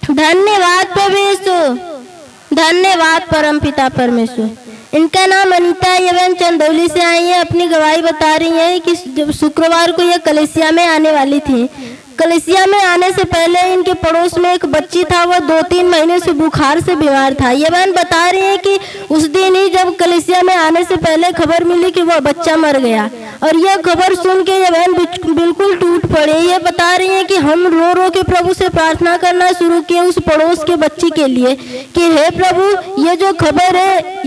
धन्यवाद प्रभु यीशु, धन्यवाद परमपिता परमेश्वर। इनका नाम अनीता एवं चंदौली से आई है। अपनी गवाही बता रही है कि जब शुक्रवार को ये कलेसिया में आने वाली थी, कलेसिया में आने से पहले इनके पड़ोस में एक बच्ची था, वह 2-3 महीने से बुखार से बीमार था। ये बहन बता रही है कि उस दिन ही जब कलेसिया में आने से पहले खबर मिली कि वह बच्चा मर गया, और यह खबर सुन के ये बहन बिल्कुल टूट पड़ी। ये बता रही है कि हम रो रो के प्रभु से प्रार्थना करना शुरू किए उस पड़ोस के बच्ची के लिए कि हे प्रभु, ये जो खबर है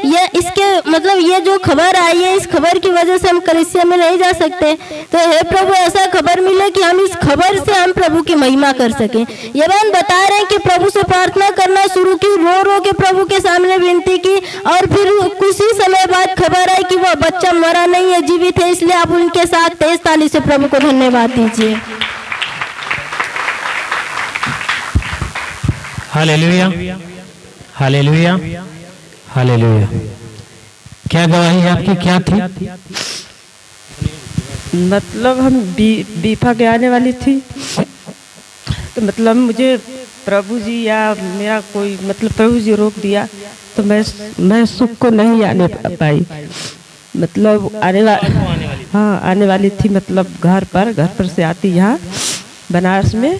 ये इसके मतलब ये जो खबर आई है, इस खबर की वजह से हम कलेसिया में नहीं जा सकते, तो हे प्रभु ऐसा खबर मिले कि हम इस खबर से हम प्रभु की महिमा कर सकें। ये बहन बता रहे हैं कि प्रभु से प्रार्थना करना शुरू की, रो रो के प्रभु के सामने विनती की, और फिर कुछ ही समय बाद खबर आई कि वह बच्चा मरा नहीं है, जीवित है। इसलिए आप उनके साथ तेज ताली से प्रभु को धन्यवाद दीजिए। Hallelujah, hallelujah, hallelujah. क्या गवाही है आपकी, क्या थी? मतलब हम बीफा के आने वाली थी, तो मतलब मुझे प्रभु जी या मेरा कोई मतलब प्रभु जी रोक दिया, तो मैं सुख को नहीं आने पाई। मतलब आने वाली थी, मतलब घर पर से आती यहाँ बनारस में,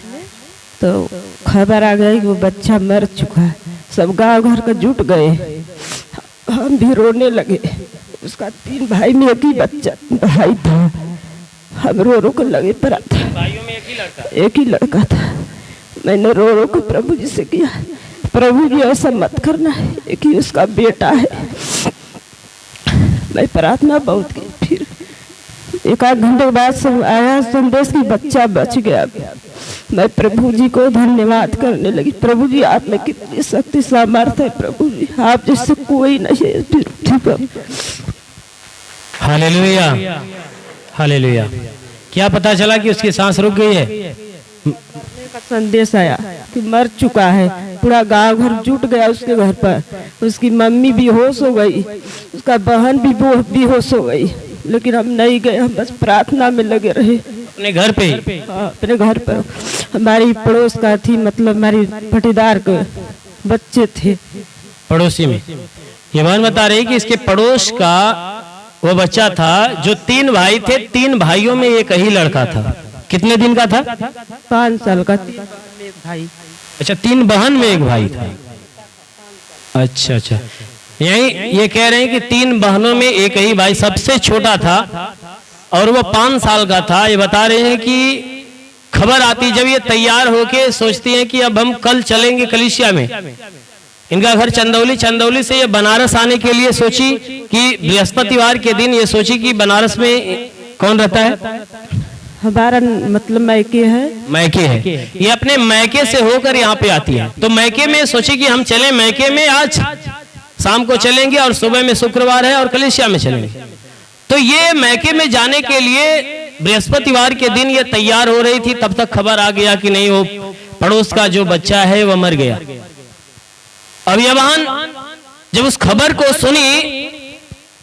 तो खबर आ गई कि वो बच्चा मर चुका है। सब गाँव घर का जुट गए, हम भी रोने लगे। उसका 3 भाई में एक ही बच्चा भाई था, हम रो रो कर लगे पड़ा था। भाइयों में एक ही लड़का था। मैंने रो रो कर प्रभु जी से किया, प्रभु जी ऐसा मत करना, एक ही उसका बेटा है। मैं प्रार्थना बहुत की, फिर 1-8 घंटे के बाद सब आया संदेश की बच्चा बच गया। मैं प्रभु जी को धन्यवाद करने लगी। प्रभु जी आप में कितनी शक्ति सामर्थ्य है, प्रभु जी आप जैसे कोई नहीं है। फिर हालेलुया, हालेलुया। क्या पता चला कि उसकी सांस रुक गई है? संदेश आया कि मर चुका है। पूरा गांव घर जुट गया उसके घर पर। उसकी मम्मी बेहोश हो गई, उसका बहन भी बेहोश हो गई, लेकिन हम नहीं गए, हम बस प्रार्थना में लगे रहे। अपने घर पे? हाँ, अपने घर पर। हमारी पड़ोस का थी, मतलब हमारी पटीदार के बच्चे थे पड़ोसी में। ये बहन बता रही कि इसके पड़ोस का वो बच्चा था, जो 3 भाई थे, 3 भाइयों में एक ही लड़का था। कितने दिन का था? 5 साल का। 3 बहन में 1 भाई। अच्छा, 3 बहन में 1 भाई था। अच्छा अच्छा, यही ये कह रहे हैं कि 3 बहनों में एक ही भाई सबसे छोटा था, और वो 5 साल का था। ये बता रहे हैं कि खबर आती, जब ये तैयार होके सोचती हैं कि अब हम कल चलेंगे कलीसिया में। इनका घर चंदौली से ये बनारस आने के लिए सोची कि बृहस्पतिवार के दिन ये सोची कि बनारस में कौन रहता है? हमारा मतलब मैके है। मैके है। ये अपने मैके से होकर यहाँ पे आती है, तो मैके में सोची कि हम चलें मैके में, आज शाम को चलेंगे और सुबह में शुक्रवार है और कलीसिया में चलेंगे। तो ये मैके में जाने के लिए बृहस्पतिवार के दिन ये तैयार हो रही थी, तब तक खबर आ गया कि नहीं, वो पड़ोस का जो बच्चा है वो मर गया। अब ये बहन जब उस खबर को सुनी,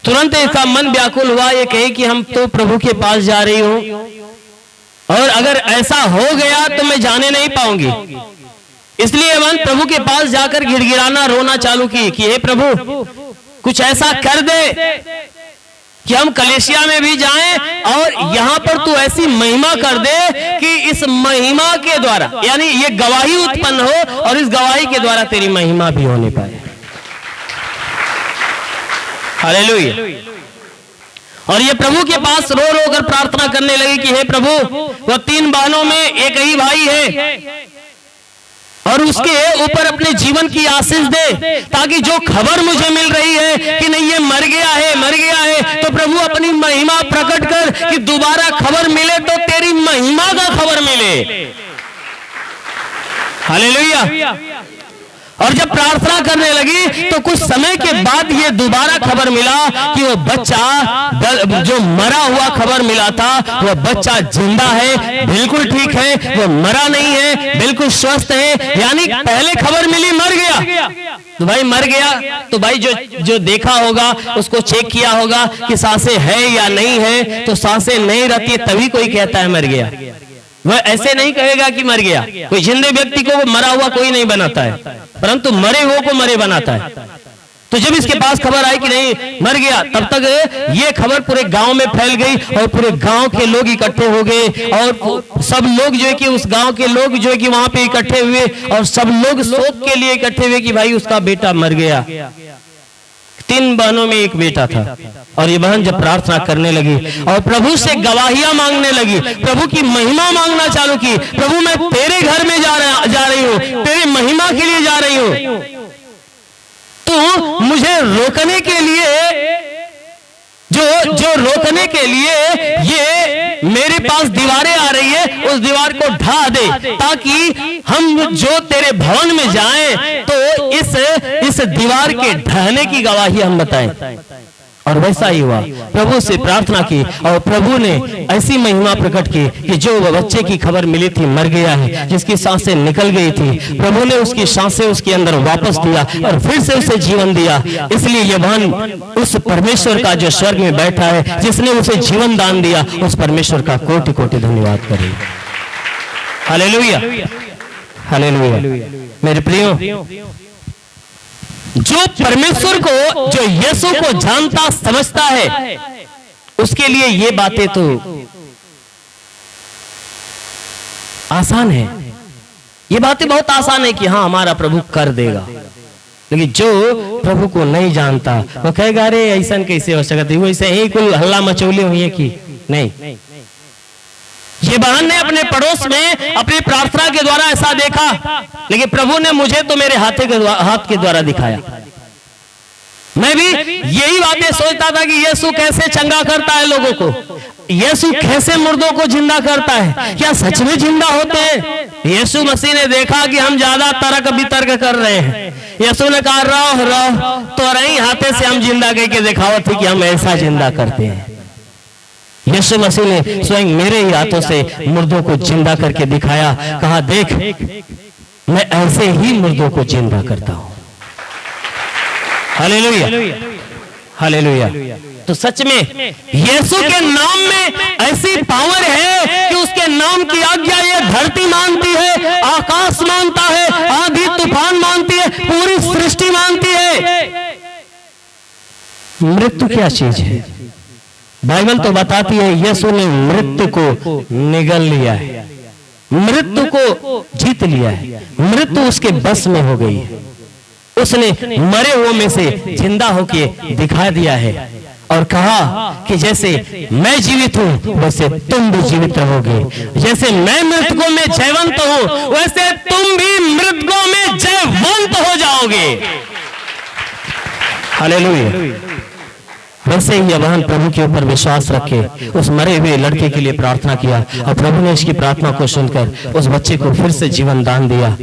तुरंत इसका मन व्याकुल हुआ। ये कहे कि हम तो प्रभु के पास जा रही हूं, और अगर ऐसा हो गया तो मैं जाने नहीं पाऊंगी। इसलिए बहन प्रभु के पास जाकर गिड़गिड़ाना, रोना चालू की कि हे प्रभु, कुछ ऐसा कर दे कि हम कलेसिया में भी जाएं, और यहां पर तू ऐसी महिमा कर दे कि इस महिमा के द्वारा, यानी ये गवाही उत्पन्न हो, और इस गवाही के द्वारा तेरी महिमा भी होने पाए। हालेलुया। और ये प्रभु के पास रो रो कर प्रार्थना करने लगी कि हे प्रभु, वह 3 बहनों में एक ही भाई है, और उसके ऊपर अपने जीवन की आशीष दे, ताकि जो खबर मुझे मिल रही है कि नहीं ये मर गया है, तो प्रभु अपनी महिमा प्रकट कर कि दोबारा खबर मिले तो तेरी महिमा का खबर मिले। हालेलुया। और जब प्रार्थना करने लगी तो कुछ समय के बाद ये दोबारा खबर मिला कि वो बच्चा जो मरा हुआ खबर मिला था, वो बच्चा जिंदा है, बिल्कुल ठीक है, वो मरा नहीं है, बिल्कुल स्वस्थ है। यानी पहले खबर मिली मर गया, तो भाई मर गया, तो भाई जो देखा होगा उसको चेक किया होगा कि सांसें है या नहीं है, तो सांसें नहीं रहती है तभी कोई कहता है मर गया। वह ऐसे नहीं कहेगा कि मर गया। कोई जिंदे व्यक्ति को मरा हुआ कोई नहीं बनाता है, परंतु मरे हुए को मरे बनाता है। तो जब इसके पास खबर आई कि नहीं मर गया, तब तक ये खबर पूरे गांव में फैल गई और पूरे गांव के लोग इकट्ठे हो गए और सब लोग जो है कि उस गांव के लोग जो है कि वहां पे इकट्ठे हुए और सब लोग शोक के लिए इकट्ठे हुए कि भाई उसका बेटा मर गया। 3 बहनों में एक बेटा था और ये बहन जब प्रार्थना करने लगी और प्रभु से गवाहियां मांगने लगी, प्रभु की महिमा मांगना चालू की, प्रभु मैं तेरे घर में जा रही हूँ, तेरे महिमा के लिए जा रही हूँ, तो मुझे रोकने के लिए जो रोकने के लिए ये मेरे पास दीवारें आ रही है, उस दीवार को ढा दे ताकि हम जो तेरे भवन में जाएं तो इस दीवार के ढहने की गवाही हम बताएं। और वैसा ही हुआ। प्रभु से प्रार्थना की और प्रभु ने ऐसी महिमा प्रकट की कि जो बच्चे की खबर मिली थी मर गया है, जिसकी सांसें निकल गई थी, प्रभु ने उसकी सांसें उसके अंदर वापस दिया और फिर से उसे जीवन दिया। इसलिए यह बहन उस परमेश्वर का जो स्वर्ग में बैठा है, जिसने उसे जीवन दान दिया, उस परमेश्वर का कोटि कोटि धन्यवाद करें। Hallelujah, hallelujah. मेरे प्रियो, जो परमेश्वर को, जो यीशु को जानता समझता है, उसके लिए ये बातें तो आसान है। ये बातें बहुत आसान है कि हाँ हमारा प्रभु कर देगा। लेकिन जो प्रभु को नहीं जानता वो कहेगा अरे ऐसा कैसे हो सकता है, वो ऐसे ही कोई हल्ला मचौले हुई है कि नहीं। ये बहन ने अपने पड़ोस में अपनी प्रार्थना के द्वारा ऐसा देखा, लेकिन प्रभु ने मुझे तो मेरे हाथ के द्वारा दिखाया। मैं भी यही बातें सोचता था कि यीशु कैसे चंगा करता है लोगों को, यीशु कैसे मुर्दों को जिंदा करता है, क्या सच में जिंदा होते हैं। यीशु मसीह ने देखा कि हम ज्यादा तर्क वितर्क कर रहे हैं। यीशु ने कहा रहो तो रही हाथे से हम जिंदा करके दिखावा थी कि हम ऐसा जिंदा करते हैं। यीशु मसीह ने स्वयं मेरे ही हाथों से मुर्दों को जिंदा करके दिखाया, कहा देख मैं ऐसे ही मुर्दों को जिंदा करता हूं। Hallelujah, hallelujah. तो सच में यीशु के नाम में ऐसी पावर है कि उसके नाम की आज्ञा ये धरती मानती है, आकाश मानता है, आंधी तूफान मानती है, पूरी सृष्टि मानती है। मृत्यु क्या चीज है? बाइबल तो बताती है यीशु ने मृत्यु को निगल लिया है, मृत्यु को जीत लिया है, मृत्यु उसके बस में हो गई है। उसने मरे हुए में से जिंदा होके दिखा दिया है और कहा कि जैसे मैं जीवित हूं वैसे तुम भी जीवित रहोगे, जैसे मैं मृतकों में जयवंत हूं वैसे तुम भी मृतकों में जयवंत हो जाओगे। हालेलुया। वैसे ही अबहन प्रभु के ऊपर विश्वास रखे उस मरे हुए लड़के के लिए प्रार्थना किया और प्रभु ने इसकी प्रार्थना को सुनकर उस बच्चे को फिर से जीवन दान दिया।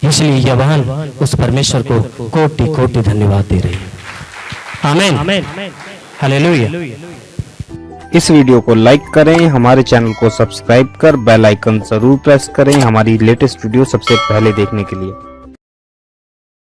इसलिए यह बहन उस परमेश्वर को कोटि कोटि धन्यवाद दे रही है। आमीन, हालेलुया। इस वीडियो को लाइक करें, हमारे चैनल को सब्सक्राइब कर बेल आइकन जरूर प्रेस करें हमारी लेटेस्ट वीडियो सबसे पहले देखने के लिए।